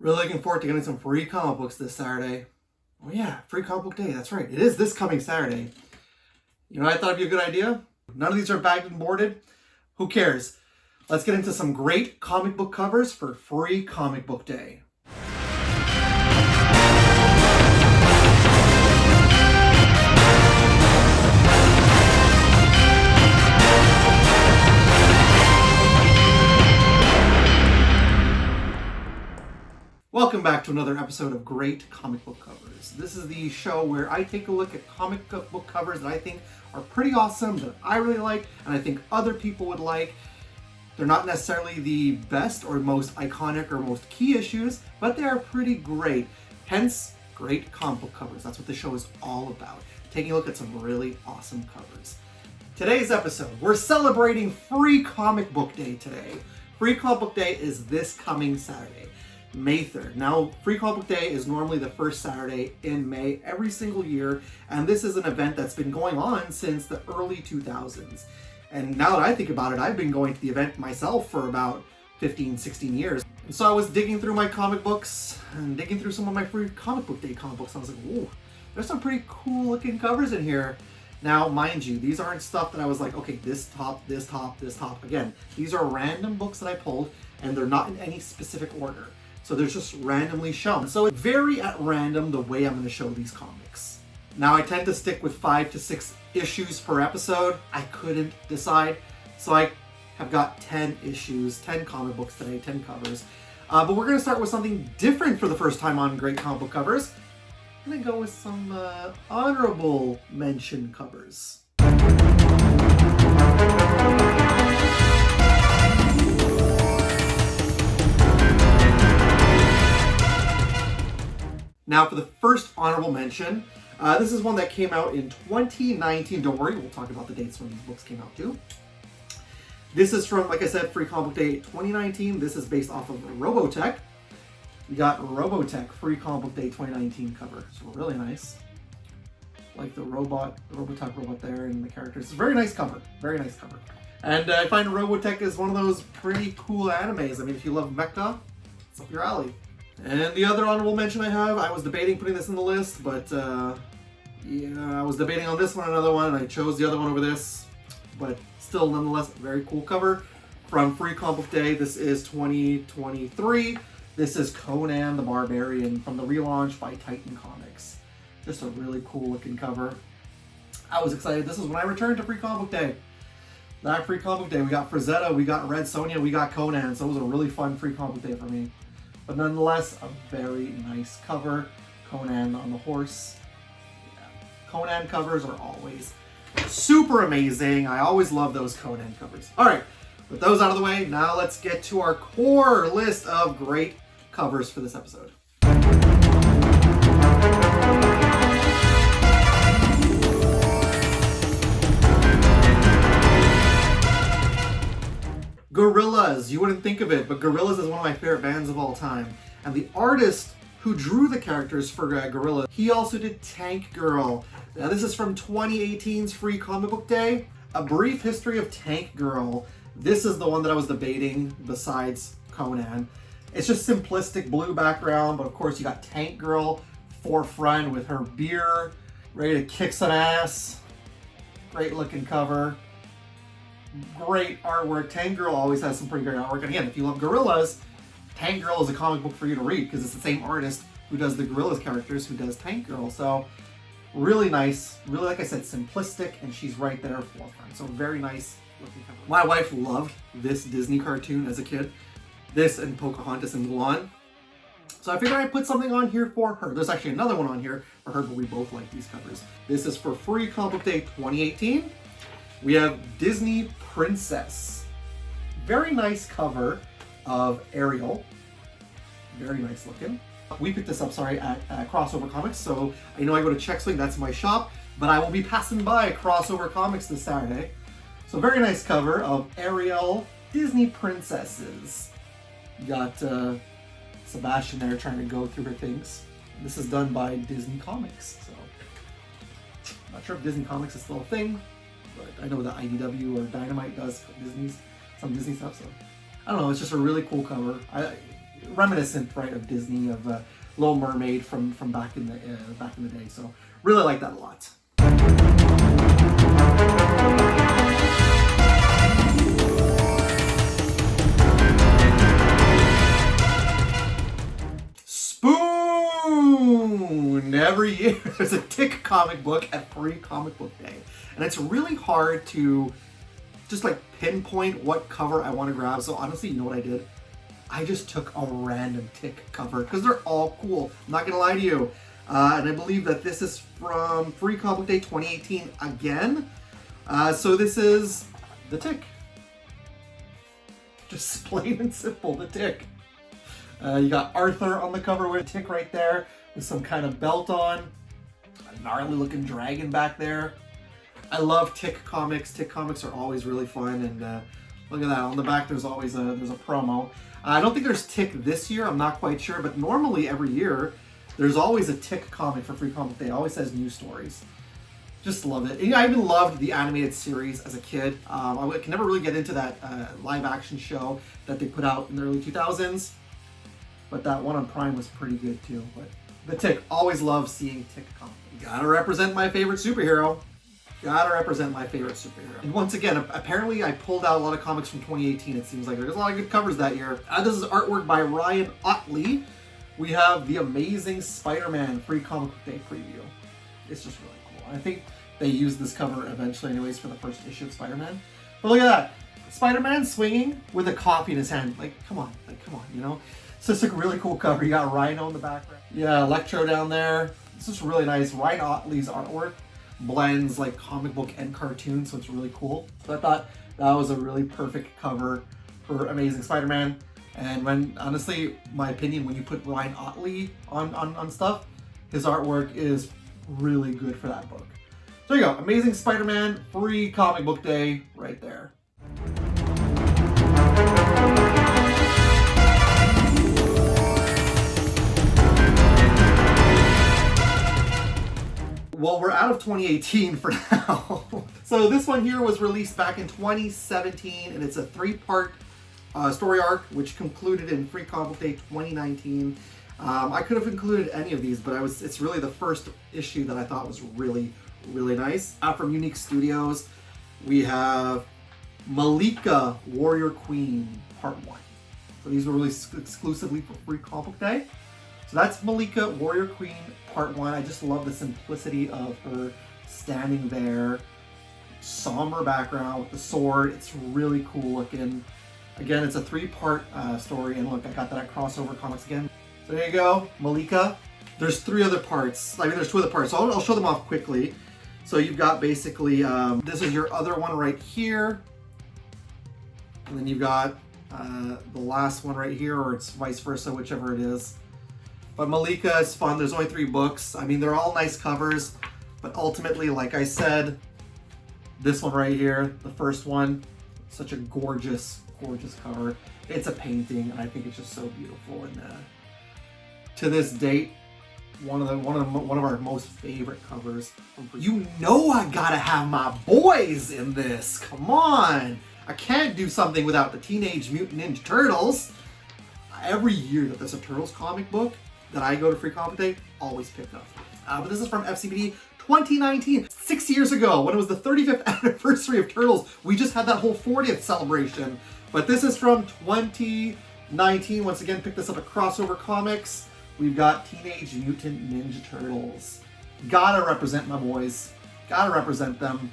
Really looking forward to getting some free comic books this Saturday. Oh yeah, free comic book day, that's right. It is this coming Saturday. You know what I thought would be a good idea? None of these are bagged and boarded. Who cares? Let's get into some great comic book covers for free comic book day. Welcome back to another episode of Great Comic Book Covers. This is the show where I take a look at comic book covers that I think are pretty awesome, that I really like, and I think other people would like. They're not necessarily the best or most iconic or most key issues, but they are pretty great. Hence, great comic book covers. That's what the show is all about. Taking a look at some really awesome covers. Today's episode, we're celebrating Free Comic Book Day today. Free Comic Book Day is this coming Saturday, May 3rd. Now, Free Comic Book Day is normally the first Saturday in May every single year, and this is an event that's been going on since the early 2000s. And now that I think about it, I've been going to the event myself for about 15, 16 years. And so I was digging through my comic books and digging through some of my Free Comic Book Day comic books, and I was like, whoa, there's some pretty cool looking covers in here. Now, mind you, these aren't stuff that I was like, okay, this top, this top, this top. Again, these are random books that I pulled, and they're not in any specific order. So they're just randomly shown. So it's very at random the way I'm going to show these comics. Now I tend to stick with 5 to 6 issues per episode. I couldn't decide. So I have got 10 issues, 10 comic books today, 10 covers. But we're going to start with something different for the first time on Great Comic Book Covers. I'm going to go with some honorable mention covers. Now for the first honorable mention, this is one that came out in 2019. Don't worry, we'll talk about the dates when these books came out too. This is from, like I said, Free Comic Book Day 2019. This is based off of Robotech. We got Robotech Free Comic Book Day 2019 cover. So really nice. Like the Robotech robot there and the characters. It's a very nice cover. Very nice cover. And I find Robotech is one of those pretty cool animes. I mean, if you love mecha, it's up your alley. And the other honorable mention I have, I was debating putting this in the list, but yeah, I was debating on this one and another one, and I chose the other one over this. But still, nonetheless, a very cool cover from Free Comic Book Day. This is 2023. This is Conan the Barbarian from the relaunch by Titan Comics. Just a really cool looking cover. I was excited. This is when I returned to Free Comic Book Day. That Free Comic Book Day, we got Frazetta, we got Red Sonja, we got Conan, so it was a really fun Free Comic Book Day for me. But nonetheless, a very nice cover. Conan on the horse. Yeah. Conan covers are always super amazing. I always love those Conan covers. All right, with those out of the way, now let's get to our core list of great covers for this episode. Gorillaz, you wouldn't think of it, but Gorillaz is one of my favorite bands of all time. And the artist who drew the characters for Gorillaz, he also did Tank Girl. Now this is from 2018's Free Comic Book Day. A Brief History of Tank Girl. This is the one that I was debating besides Conan. It's just simplistic blue background, but of course you got Tank Girl forefront with her beer, ready to kick some ass. Great looking cover. Great artwork. Tank Girl always has some pretty great artwork. And again, if you love Gorillaz, Tank Girl is a comic book for you to read because it's the same artist who does the Gorillaz characters who does Tank Girl. So really nice. Really, like I said, simplistic, and she's right there forefront. So very nice looking cover. My wife loved this Disney cartoon as a kid. This and Pocahontas and Mulan. So I figured I'd put something on here for her. There's actually another one on here for her, but we both like these covers. This is for Free Comic Book Day 2018. We have Disney Princess. Very nice cover of Ariel. Very nice looking. We picked this up, at Crossover Comics. So I know I go to Check Swing, that's my shop, but I will be passing by Crossover Comics this Saturday. So very nice cover of Ariel, Disney Princesses. You got Sebastian there trying to go through her things. This is done by Disney Comics. So I'm not sure if Disney Comics is still a thing, but I know that IDW or Dynamite does some Disney stuff, so I don't know, it's just a really cool cover. reminiscent, right, of Disney, of Little Mermaid from back in the day. So really like that a lot. Spoon! Every year there's a Tick comic book at Free Comic Book Day. And it's really hard to just like pinpoint what cover I want to grab. So honestly, you know what I did? I just took a random Tick cover because they're all cool. I'm not gonna lie to you. And I believe that this is from Free Comic Book Day 2018 again. So this is the Tick. Just plain and simple, the Tick. You got Arthur on the cover with a Tick right there with some kind of belt on. A gnarly looking dragon back there. I love Tick comics. Tick comics are always really fun, and look at that. On the back there's always there's a promo. I don't think there's Tick this year, I'm not quite sure, but normally every year there's always a Tick comic for Free Comic Day. It always says news stories. Just love it. And I even loved the animated series as a kid. I can never really get into that live action show that they put out in the early 2000s. But that one on Prime was pretty good too. But the Tick, always love seeing Tick comics. Gotta represent my favorite superhero. Gotta represent my favorite superhero. And once again, apparently I pulled out a lot of comics from 2018. It seems like there's a lot of good covers that year. This is artwork by Ryan Ottley. We have the Amazing Spider-Man Free Comic Book Day preview. It's just really cool. I think they used this cover eventually anyways for the first issue of Spider-Man. But look at that. Spider-Man swinging with a coffee in his hand. Like, come on, you know? So it's like a really cool cover. You got Rhino in the background. Yeah, Electro down there. This is really nice. Ryan Ottley's artwork blends like comic book and cartoon, so it's really cool. So I thought that was a really perfect cover for Amazing Spider-Man. And when, honestly, my opinion, when you put Ryan Ottley on stuff, his artwork is really good for that book. So there you go, Amazing Spider-Man, Free Comic Book Day, right there. Well, we're out of 2018 for now. So this one here was released back in 2017, and it's a 3-part story arc, which concluded in Free Comic Book Day 2019. I could have included any of these, but it's really the first issue that I thought was really, really nice. From Unique Studios, we have Malika, Warrior Queen, Part 1. So these were released exclusively for Free Comic Book Day. So that's Malika, Warrior Queen, Part 1. I just love the simplicity of her standing there. Somber background with the sword. It's really cool looking. Again, it's a 3-part story, and look, I got that at Crossover Comics again. So there you go, Malika. There's 3 other parts. I mean, there's 2 other parts, so I'll show them off quickly. So you've got basically, this is your other one right here. And then you've got the last one right here, or it's vice versa, whichever it is. But Malika is fun. There's only 3 books. I mean, they're all nice covers, but ultimately, like I said, this one right here, the first one, such a gorgeous, gorgeous cover. It's a painting, and I think it's just so beautiful. And to this date, one of our most favorite covers. You know I gotta have my boys in this. Come on, I can't do something without the Teenage Mutant Ninja Turtles. Every year that there's a Turtles comic book that I go to Free Comic Day, always pick up. But this is from FCBD 2019, 6 years ago, when it was the 35th anniversary of Turtles. We just had that whole 40th celebration. But this is from 2019. Once again, pick this up at Crossover Comics. We've got Teenage Mutant Ninja Turtles. Gotta represent my boys. Gotta represent them.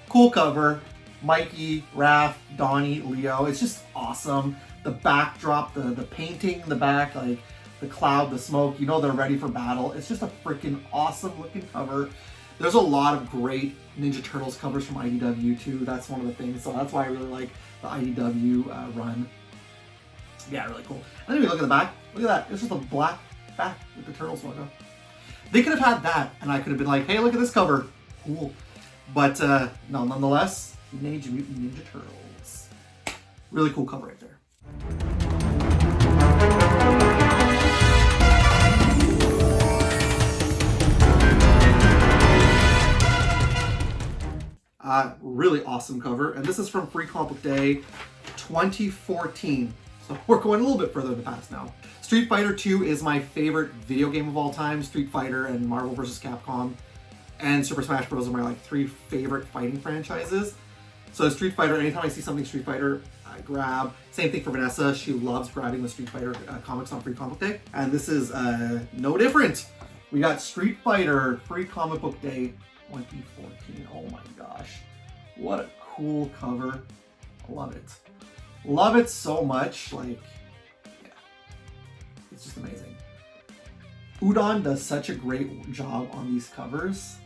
Cool cover. Mikey, Raph, Donnie, Leo. It's just awesome. The backdrop, the painting in the back, like the cloud, the smoke, you know they're ready for battle. It's just a freaking awesome looking cover. There's a lot of great Ninja Turtles covers from IDW too. That's one of the things. So that's why I really like the IDW run. Yeah, really cool. And then we look at the back. Look at that. It's just a black back with the Turtles logo. They could have had that, and I could have been like, hey, look at this cover. Cool. But no, nonetheless, Teenage Mutant Ninja Turtles. Really cool cover right there. Really awesome cover, and this is from Free Comic Book Day 2014. So we're going a little bit further in the past now. Street Fighter 2 is my favorite video game of all time. Street Fighter and Marvel vs. Capcom and Super Smash Bros. Are my like 3 favorite fighting franchises. So Street Fighter, anytime I see something Street Fighter, I grab. Same thing for Vanessa. She loves grabbing the Street Fighter comics on Free Comic Day. And this is no different. We got Street Fighter Free Comic Book Day 2014. Oh my gosh. What a cool cover. I love it. Love it so much. Like, yeah. It's just amazing. Udon does such a great job on these covers.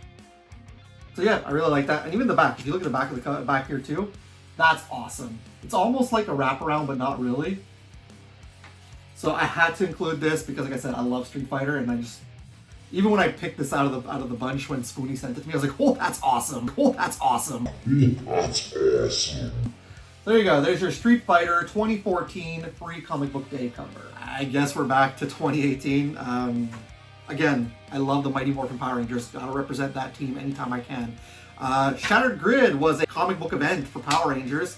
So yeah, I really like that. And even the back, if you look at the back of the back here too, that's awesome. It's almost like a wraparound, but not really. So I had to include this because, like I said, I love Street Fighter, and I just, even when I picked this out of the bunch when Spoonie sent it to me, I was like, oh, that's awesome. Oh, that's awesome. That's awesome. There you go. There's your Street Fighter 2014 Free Comic Book Day cover. I guess we're back to 2018. Again, I love the Mighty Morphin Power Rangers. Gotta represent that team anytime I can. Shattered Grid was a comic book event for Power Rangers,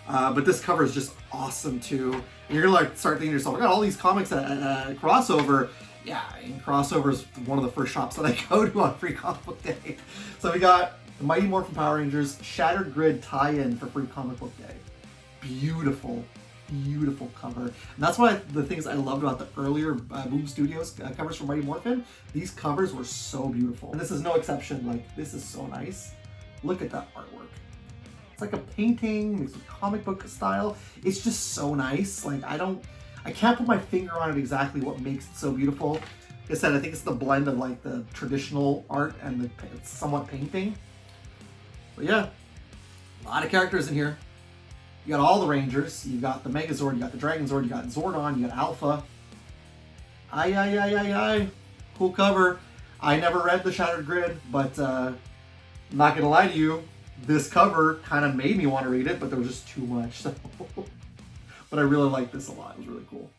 but this cover is just awesome too. And you're gonna like start thinking to yourself, I got all these comics at Crossover. Yeah, and Crossover is one of the first shops that I go to on Free Comic Book Day. So we got the Mighty Morphin Power Rangers Shattered Grid tie-in for Free Comic Book Day. Beautiful, beautiful cover. And that's one of the things I loved about the earlier Boom Studios covers for Mighty Morphin. These covers were so beautiful. And this is no exception. Like, this is so nice. Look at that artwork. It's like a painting mixed with comic book style. It's just so nice. Like, I can't put my finger on it exactly what makes it so beautiful. Like I said, I think it's the blend of like the traditional art and the somewhat painting. But yeah, a lot of characters in here. You got all the Rangers, you got the Megazord, you got the Dragonzord, you got Zordon, you got Alpha. Aye. Cool cover. I never read the Shattered Grid, but I'm not gonna lie to you, this cover kind of made me want to read it, but there was just too much. So. But I really like this a lot. It was really cool.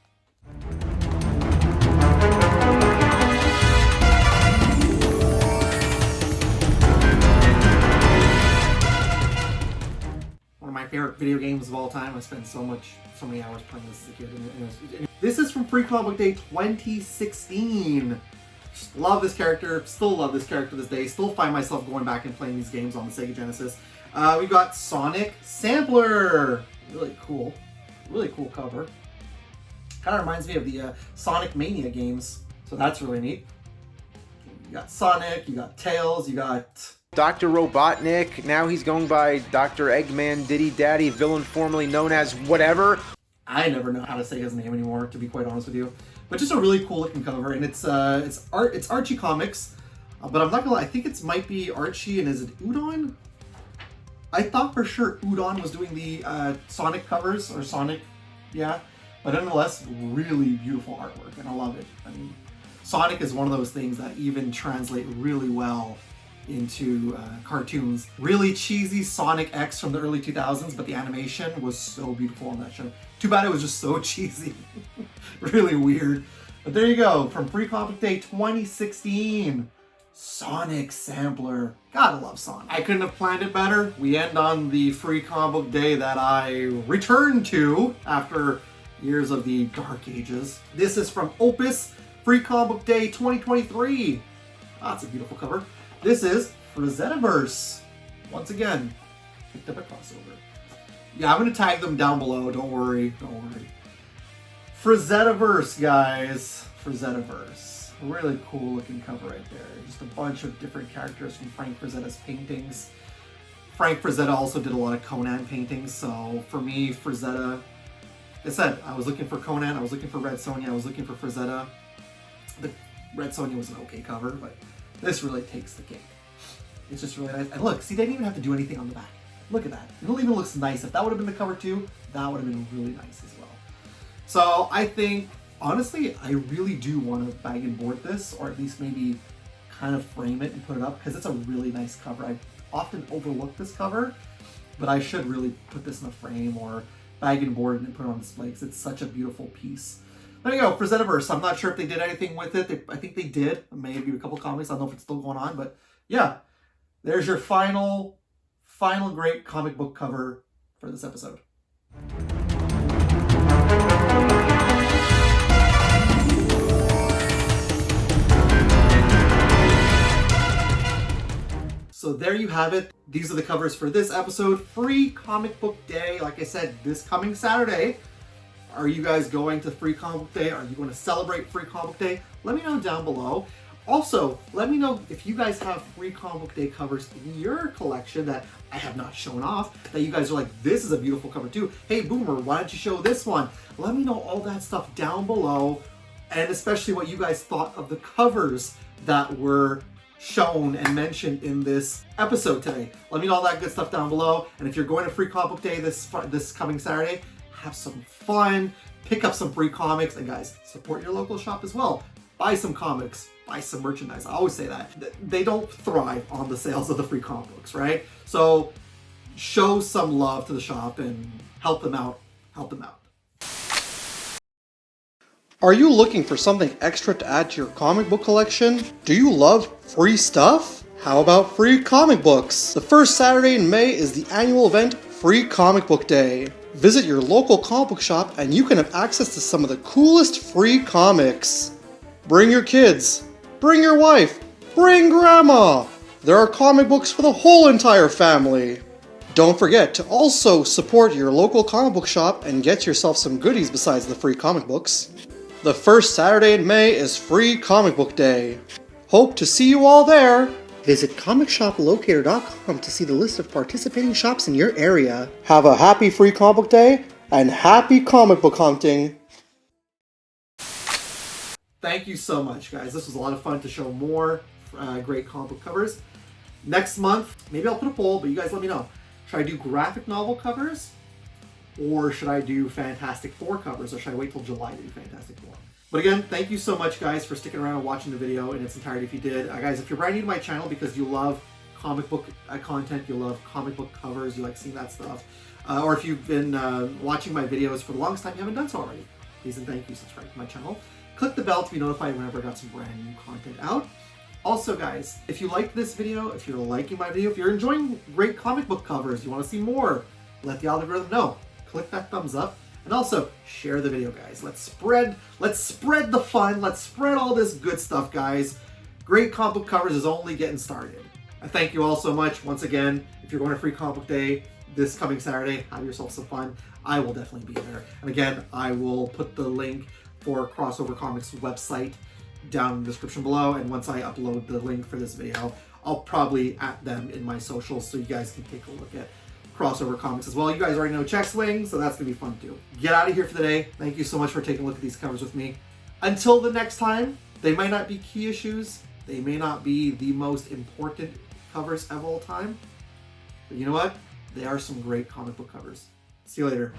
My favorite video games of all time. I spent so many hours playing this as a kid. This is from Free Comic Book Day 2016. Just love this character. Still love this character to this day. Still find myself going back and playing these games on the Sega Genesis. We got Sonic Sampler. Really cool. Really cool cover. Kind of reminds me of the Sonic Mania games. So that's really neat. You got Sonic. You got Tails. You got Dr. Robotnik, now he's going by Dr. Eggman Diddy Daddy, villain formerly known as whatever. I never know how to say his name anymore, to be quite honest with you. But just a really cool looking cover, and it's Archie Comics, but I'm not gonna lie, I think it might be Archie, and is it Udon? I thought for sure Udon was doing the Sonic covers, or Sonic, yeah. But nonetheless, really beautiful artwork, and I love it. I mean, Sonic is one of those things that even translate really well into cartoons. Really cheesy Sonic X from the early 2000s, but the animation was so beautiful on that show. Too bad it was just so cheesy. Really weird. But there you go, from Free Comic Day 2016. Sonic Sampler. Gotta love Sonic. I couldn't have planned it better. We end on the Free Comic Book Day that I returned to after years of the dark ages. This is from Opus, Free Comic Book Day 2023. That's a beautiful cover. This is Frazetaverse. Once again, picked up a crossover. Yeah, I'm going to tag them down below. Don't worry. Frazetaverse, guys. Frazetaverse. Really cool looking cover right there. Just a bunch of different characters from Frank Frazetta's paintings. Frank Frazetta also did a lot of Conan paintings. So for me, Frazetta, like I said, I was looking for Conan. I was looking for Red Sonja. I was looking for Frazetta. The Red Sonja was an okay cover, but this really takes the cake. It's just really nice. And look, see, they didn't even have to do anything on the back. Look at that. It even looks nice. If that would have been the cover too, that would have been really nice as well. So I think, honestly, I really do want to bag and board this, or at least maybe kind of frame it and put it up, because it's a really nice cover. I often overlook this cover, but I should really put this in a frame or bag and board and put it on display, because it's such a beautiful piece. There you go, Frazetaverse. I'm not sure if they did anything with it. I think they did. Maybe a couple comics. I don't know if it's still going on, but yeah. There's your final great comic book cover for this episode. So there you have it. These are the covers for this episode. Free Comic Book Day, like I said, this coming Saturday. Are you guys going to Free Comic Book Day? Are you going to celebrate Free Comic Book Day? Let me know down below. Also, let me know if you guys have Free Comic Book Day covers in your collection that I have not shown off, that you guys are like, this is a beautiful cover too. Hey, Boomer, why don't you show this one? Let me know all that stuff down below, and especially what you guys thought of the covers that were shown and mentioned in this episode today. Let me know all that good stuff down below. And if you're going to Free Comic Book Day this coming Saturday, have some fun, pick up some free comics, and guys, support your local shop as well. Buy some comics, buy some merchandise. I always say that. They don't thrive on the sales of the free comic books, right? So show some love to the shop and help them out. Help them out. Are you looking for something extra to add to your comic book collection? Do you love free stuff? How about free comic books? The first Saturday in May is the annual event, Free Comic Book Day. Visit your local comic book shop and you can have access to some of the coolest free comics. Bring your kids, bring your wife, bring grandma. There are comic books for the whole entire family. Don't forget to also support your local comic book shop and get yourself some goodies besides the free comic books. The first Saturday in May is Free Comic Book Day. Hope to see you all there. Visit comicshoplocator.com to see the list of participating shops in your area. Have a happy Free Comic Book Day and happy comic book hunting. Thank you so much, guys. This was a lot of fun to show more great comic book covers. Next month, maybe I'll put a poll, but you guys let me know. Should I do graphic novel covers? Or should I do Fantastic Four covers? Or should I wait till July to do Fantastic Four? But again, thank you so much, guys, for sticking around and watching the video in its entirety if you did. Guys, if you're brand new to my channel because you love comic book content, you love comic book covers, you like seeing that stuff, or if you've been watching my videos for the longest time, you haven't done so already, please and thank you, subscribe to my channel. Click the bell to be notified whenever I got some brand new content out. Also, guys, if you liked this video, if you're liking my video, if you're enjoying great comic book covers, you want to see more, let the algorithm know. Click that thumbs up. And also, share the video, guys. Let's spread the fun. Let's spread all this good stuff, guys. Great comic book covers is only getting started. I thank you all so much. Once again, if you're going to Free Comic Book Day this coming Saturday, have yourself some fun. I will definitely be there. And again, I will put the link for Crossover Comics website down in the description below. And once I upload the link for this video, I'll probably at them in my socials so you guys can take a look at Crossover Comics as well. You guys already know Check Swing, so that's going to be fun too. Get out of here for the day. Thank you so much for taking a look at these covers with me. Until the next time, they might not be key issues. They may not be the most important covers of all time. But you know what? They are some great comic book covers. See you later.